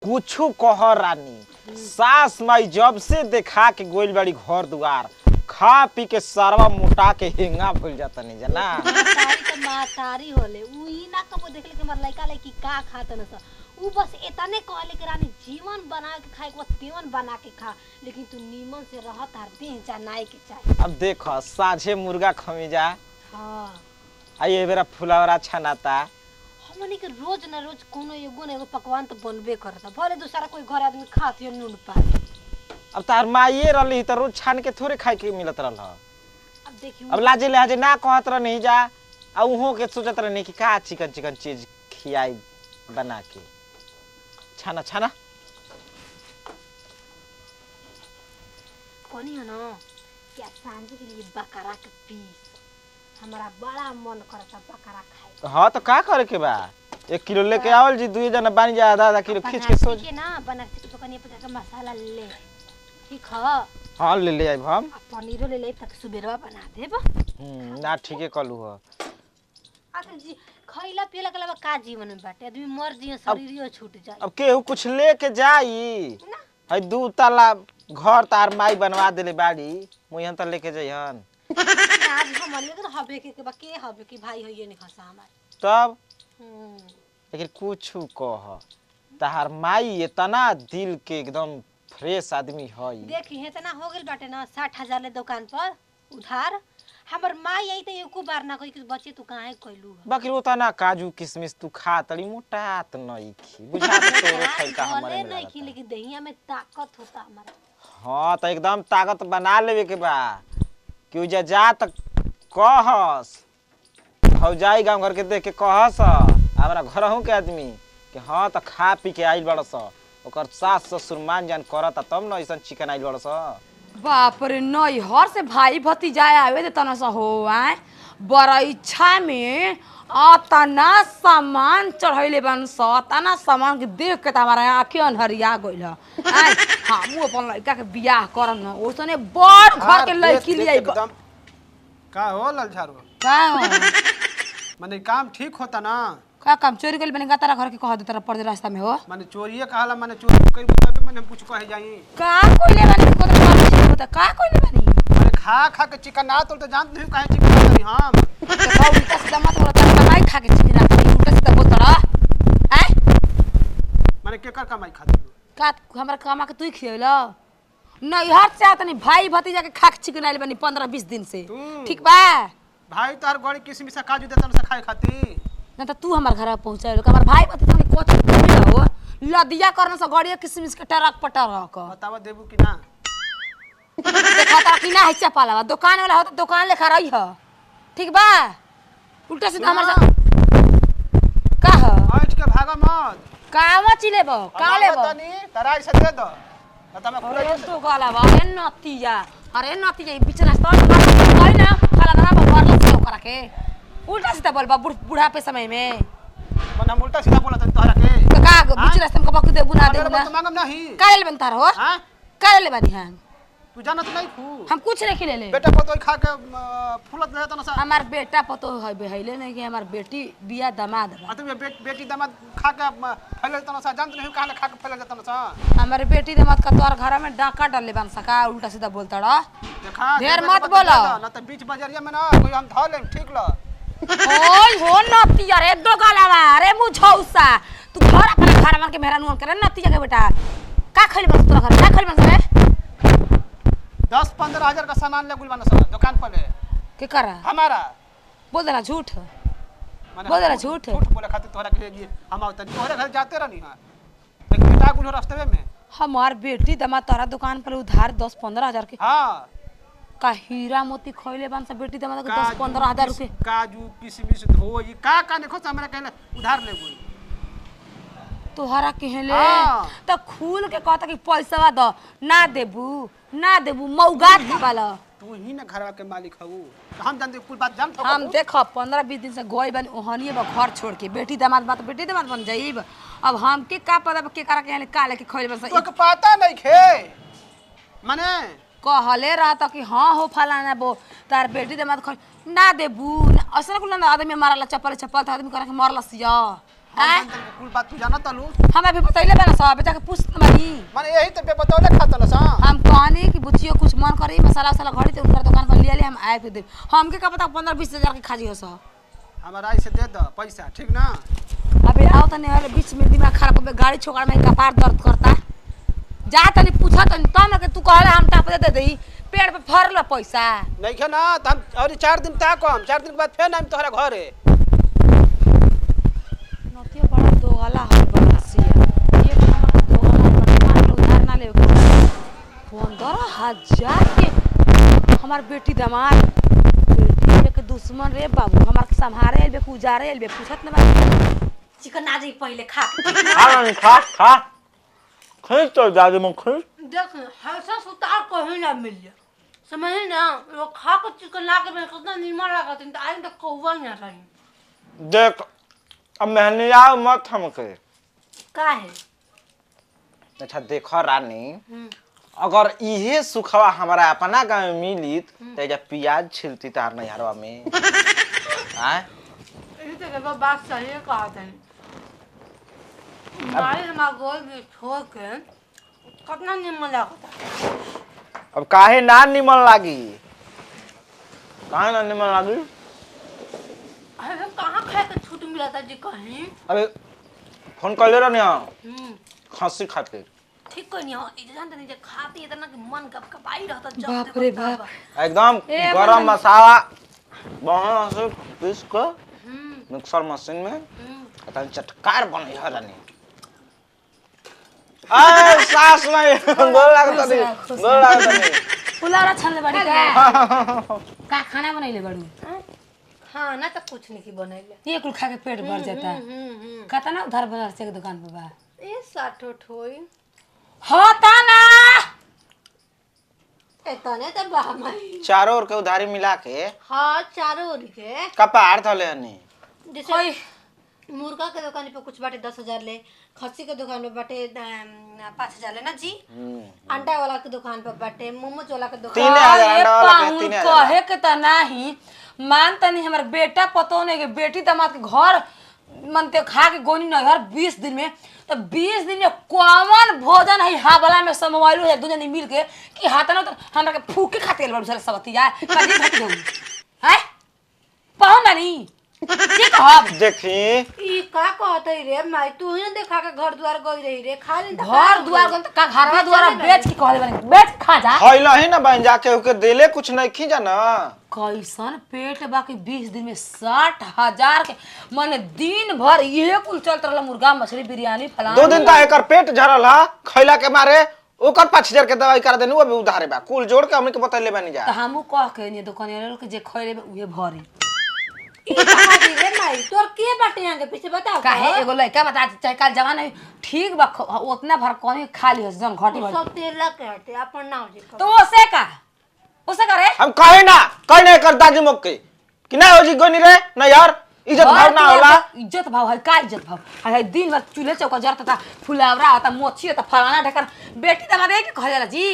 कुछ कह रानी सास माई जब से देखा के गोइल बड़ी घर दुआर खा पी के सरवा मोटा के हेंगा भूल जाता नहीं जना मातारी तो मातारी होले उ ई ना कबो देखले के मर लइका लइकी का खात न स उ बस एतने कहले के रानी जीवन बना के खाए के तेवन बना के खा लेकिन तू नीमन से रहत हर देह जनाए के चाहे। अब देखो साझे मुर्गा खमी जा हां आई ए बेरा फुलावरा छनाता हमनी के रोज न रोज कोनो एगो न एगो पकवान तो बनबे करता भले दूसरा कोई घर आदमी खात हो नून पा। अब तार माइए रहली त रोज छान के थोड़े खाए के मिलत रहल। अब देखियो अब लाजे लहाजे ना कहत रह नहीं जा आ उहो के सोचत रह नहीं कि का चिकन चिकन चीज खियाई बना के छाना छाना कोनी है ना क्या सांझ के लिए बकरा के पीस हमारा बड़ा मन करता बकरा खाए। हां तो का करे के बा 1 किलो लेके आवल जी दुई जना बानी जा आधा किलो खींच के सोच के ना बना के दुकान पे जाके मसाला ले ठीक है। हां ले आइब हम पनीर ले ले तक सुबेरवा बना देब। ना ठीके कलू ह आखिर जी खइला पियला के अलावा का जीवन में बाटे आदमी मर जिए शरीरियो छूट जाए। अब केहू कुछ लेके जाई है 2 ताला घर तार माई बनवा देले बाड़ी मुयन त लेके जइहन आज हमन के तो हबे के हबे कि भाई होइए नहीं खसा हमार तब लेकिन कुछ कह तार माई इतना दिल के एकदम फ्रेश आदमी है। देखी इतना हो गेल बाटे ना 60,000 ले दुकान पर उधार हमर माई आई त एको बार ना कहि कि बच्चे तू काहे कइलू बाकी वो तना काजू किशमिश तू खा तड़ी मोटात नहीं खी बुझा तोरो खइका हमरे नहीं खी लेकिन दहिया में ताकत होता हमारा। हां त एकदम ताकत बना लेवे के बा कि जा तक कहस हो जाई गांव घर के देख के कहस हमरा घरहू के आदमी कि हां त खा पी के आइल बड़स ओकर सास ससुर मान जान करता तब न ऐसन चिकन आइल बड़स। बाप रे नई हर से भाई भतीजा आवे दे तना सा हो आए बड़ा इच्छा में तना सामान चढ़ैले बन स तना सामान के देख के त हमारा आंखें अनहरिया गइल है। हम अपन लड़का के बियाह करम न ओसने बड़ घर के लड़की ले एकदम का हो ललझारो का हो माने काम ठीक होता ना का काम चोरी कइल बने गतारा घर के कह दे तेरा पड़े रास्ता में हो माने चोरीए कहला माने चोरी कई तबे माने हम कुछ कहे जाई का कोइले बने को तो होता का कोइले बने माने खा खा के चिकन ना तो जानत नहीं काहे चिकन करी हम तो खाऊ उल्टा सीधा मत बोला तेरा कमाई खा के चिकन रखा उल्टा सीधा बोल तड़ा हैं माने केकर कमाई खाती का हमरा कमा के तू खियला नहीं हर से तनी भाई भतीजा के खा के चिकन आइल बनी 15-20 दिन से ठीक बा भाई तार गड़ी किसमिस काजू देतन से खाए खाती ना तो तू हमार घर पहुंचाइल हमर भाई भतीजा के कोच मिला हो लदिया करने से गड़िया किसमिस के टरक पटरक बतावा देबू कि ना देखा ता कि ना है चपाला दुकान वाला हो तो दुकान लेखा रही है ठीक बा उल्टा सीधा हमर का है आज के भागा मत कावा चिलेबो का लेबो तनी तराई से दे दो त मैं पूरा अरे तू गाला बा अरे नतिया बीच रास्ता कोई ना खाला ना भरला से ओकरा के उल्टा सीधा बोल बा बूढ़ा पे समय में मन हम उल्टा सीधा बोला त तोहरा के तो का बीच रास्ता में कबक दे बुना दे ना तो मांगम नहीं काले बनता रहो हां काले बानी हम तू जानत नहीं खू हम कुछ नहीं खिले ले बेटा पतो खा के फुलत रहत ना सा हमार बेटा पतो है बेहले नहीं कि हमार बेटी बिया दामाद बा तुम बेटी दामाद खा के फैल रहत ना सा जानत नहीं काहे खा के फैल रहत ना सा हमारे बेटी दामाद का तोर घर में डाका डाले बन सका उल्टा सीधा बोलता रहा देखा ढेर मत बोलो ना तो बीच बाजारिया में ना कोई हम ध लेम ठीक ल ओय हो नतिया रे दो गलावा रे मुझौसा तू घर अपना घर में के मेहरा नुन करे नतिया के बेटा का खइल बस तोरा घर का खइल बस रे 10-15 हजार का सामान ले गुल बना सा दुकान पर ले के करा हमारा बोल देना झूठ माने बोल देना झूठ झूठ बोले खातिर तोहरा के लिए हम आवत तोहरे घर जाते रहनी हां लेकिन बेटा गुल रास्ते में हमार बेटी दामाद तोरा दुकान पर उधार 10-15 हजार के हां का हीरा मोती खइले बन से बेटी दामाद के 10-15 हजार रुपए काजू किशमिश धोई का ने खोस हमरा कहले उधार ले गुल तोहरा कहले त खूल के कहता कि पैसा द ना देबू मौगात वाला तू ही ना घरवा के मालिक हऊ हम जानते कुल बात जानत हम देख 15-20 दिन से गई बन ओहनिए बा घर छोड़ के बेटी दामाद बात बेटी दामाद बन जाइब अब हम के का पता के करा के का लेके खइले बस तो के पता नहीं खे माने कहले रहता कि हां हो फलाना बो तार बेटी दामाद खइ ना देबू असर कुल ना आदमी मारला चप्पल था आदमी करा के मारला सिया आय कुल बात तू जाना तलू हमरा भी बतैले बा ना सब बेटा के पूछ बानी माने यही तो पे बतौले खाता ना सा हम कहनी कि बुचियो कुछ मन करी मसाला वसाला घड़ी तो उनकर दुकान पर ले ले हम आए पे दे हमके का पता 15-20 हजार के खाजी हो सा हमारा ऐसे दे दो पैसा ठीक ना अबे आओ तने हले बीच में दिमाग खराब हो गाड़ी छोकड़ में कपार दर्द करता जा तनी पूछा तनी तब ना के तू कहले हम टाप दे देई पेड़ पे फरल पैसा नहीं खे ना त हम और 4 दिन तक हम 4 दिन के बाद फिर हम तोहरा घरे नतिया बड़ा दोगला हो बसिया ये हमर दोगला पर उधार ना ले 15,000 के हमार बेटी दामाद बेटी के दुश्मन रे बाबू हमार संभारे एलबे गुजारे एलबे पूछत ना बा चिकन ना जी पहले खा खा खा खींच तो दादी मुख देख हंसा सुतार कहीं ना मिल जा समझ ना वो खा के चिकन ला के कितना नीमन लगा तीन तो आई तो कौवा ना रही देख अब मेहनिया मत हमके का है अच्छा देखो रानी अगर इहे सुखवा हमारा अपना गाँव में मिली तो एजा प्याज छिलती तार नैहरवा में आय ये तो बात सही है कहा था मारे हमारा गोल भी छोड़ के कितना नीमन लगा अब काहे ना निमन लागी काहे ना निमन लागी अरे कहाँ खाए के छूट मिला था जी कहीं अबे फोन कर ले रहनी खस्सी खातिर ठीक कोई नहीं हो ये जानते नहीं जब खाती इतना कि मन कपकपाई रहता जब बाप रे बाप एकदम गरम मसाला बढ़िया से पीस के मिक्सर मशीन में तनी चटकार बने है रानी अरे सास नहीं गोल लागत नहीं पुलारा छानले बाड़ी का खाना बनैले बाड़ू हाँ ना तो कुछ नहीं की बनैले ये कुल खा के पेट भर जाता कतना उधार बनारस के दुकान पे बा ए 60 ठोई होता ना एतने तो बाहमाई चारों ओर के उधारी मिला के हाँ चारों ओर के कपार थले हनी जैसे मुर्गा के दुकान पे कुछ बाटे 10,000 ले खस्सी के दुकान पे बाटे 5,000 ले ना जी अंडा वाला के दुकान पे बाटे मोमोज वाला के दुकान 3,000 अंडा वाला के 3,000 कहे के त नाही मान तनी हमर बेटा पतो नहीं के बेटी दामाद के घर मनते खा के गोनी न घर 20 दिन में तो 20 दिन में कॉमन भोजन है हावला में समवाइलो है दुनिया मिल के कि हाथन तो हमरा के फूके खाते बड़ सारे सबती जाए कदी खाती हो हैं पाहुन नानी ठीक हब देखी ई का कहतै रे माई तू ही देखा के घर द्वार गई रही रे खाली घर दुआर गन का घरवा दुआर बेच के कहले बने बेच खा जा हइला ही ना बन जाके ओके देले कुछ नहीं खी जाना कैसन पेट बाकी 20 दिन में 60,000 के माने दिन भर ये कुल चलत रहला मुर्गा मछली बिरयानी फलाना 2 दिन तक एकर पेट झरल हा खइला के मारे ओकर 5,000 के दवाई कर देनु अबे उधारे बा कुल जोड़ के हमनी के बतैले बानी जा त हमहु कह के ने दुकानिया के जे खइले उहे भरे ई कहा दी रे माई तोर के बाटे यहां के पीछे बताओ काहे एगो लड़का बता चाहे काल जवान है ठीक बा उतना भर कोनी खा लियो जन घटी भर सब तेला कहते अपन नाम जी तो ओसे करे हम कहे ना कर दादी मुख के कि ना हो जी गोनी रे ना यार इज्जत भाव ना होला इज्जत भाव है का इज्जत भाव है दिन भर चूल्हे चौका जरता था फुलावरा होता मोची होता फलाना ढकर बेटी दामाद के कह जाला जी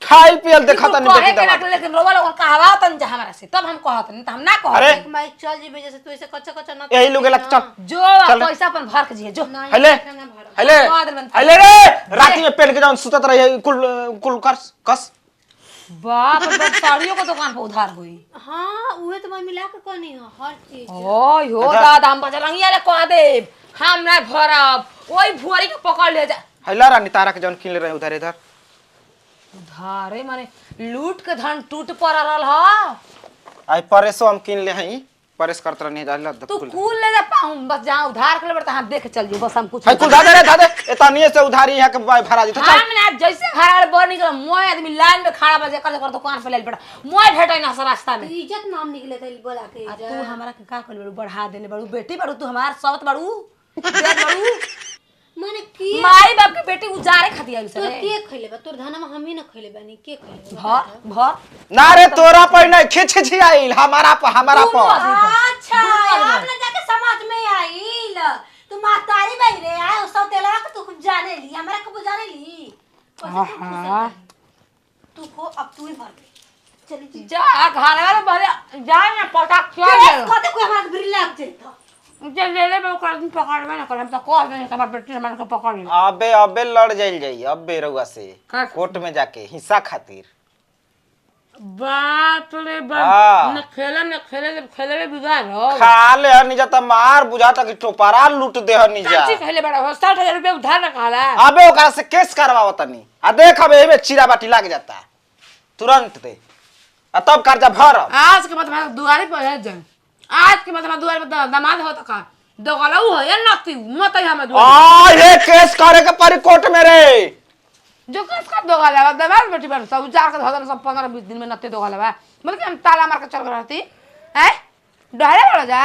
खाइल पियल देखत नहीं बेटी दामाद लेकिन रोवा लोग कहवा तन जा हमरा से तब हम कहत नहीं त हम ना कहत अरे माई चल जी जैसे तू ऐसे कच्चा ना यही लोग लग चल जो पैसा अपन भर के जी जो हेले हेले रे राती में पेट के जान सुतत रही कुल कस बाप रे साड़ियों को दुकान पे उधार हुई हां उहे तो मैं मिला के कहनी है हर चीज ओय हो दादा हम बजरंगिया ले कह दे हम ना भरब ओई भुआरी के पकड़ ले जा हैला रानी तारा के जौन किन ले रहे उधार इधर उधारे माने लूट के धन टूट पर रहल ह आई परेसो हम किन ले हई परेस करत रहनी जाला तू कुल ले जा पाऊं बस जहां उधार कर ले बता हां देख चल जी बस हम कुछ है कुल दादे रे दादे एतनिए से उधारी यहां के भरा जी तो चल हम ना जैसे घर बड़ निकल मोय आदमी लाइन में खड़ा बजे कर दुकान पे ले पड़ा मोय भेटै ना रास्ता में इज्जत नाम निकले थे बोला के तू हमरा के का कर बढ़ा देले बड़ू बेटी बड़ू तू हमार सबत बड़ू बेट बड़ू माने की माई बाप के बेटी उजारे खाती आई तोर सरे के खइले बा तोर धनमा हम ही न खइले बानी के खइले भर ना रे तोरा पर नहीं खिच खिच आइल हमारा पर अच्छा अब न जाके समझ में आइल तू मातारी बई रे आ सब तेलवा के तू खूब जाने ली हमरा को जाने ली तू को अब तू ही भर दे चली जा घर वाले भरे जा ना पटाक चल कते को हमरा बिरला लग जेता चल ले ले मैं ओकरा दिन पकड़ में ना कर हम तो कह दे हमर बेटी हमन के पकड़ ले अबे अबे लड़ जाइल जाई अबे रउआ से का? कोर्ट में जाके हिस्सा खातिर। बाप रे हाँ। बाप न खेले में बिगाड़ हो खा ले हनी जा त मार बुझाता कि टोपरा लूट दे हनी जा। काची खेले बड़ा हो 60,000 रुपया उधार न कहला अबे ओकरा से केस करवाओ तनी आ देख अबे एमे चीरा बाटी लाग जाता तुरंत दे आ तब कर्जा भर। आज के बाद हमारा दुआरे पर है जन आज के बाद हमारा दुआरे पर दामाद हो तो का दोगलाऊ हो या नती मत ही हम दुआरे आ ये केस करे के परी कोर्ट में रे। जो कस का दोगला दामाद बेटी बन सब जार के धदन सब 15-20 दिन में नते दोगला मतलब कि हम ताला मार के चल गए रहती हैं डरे बड़ जा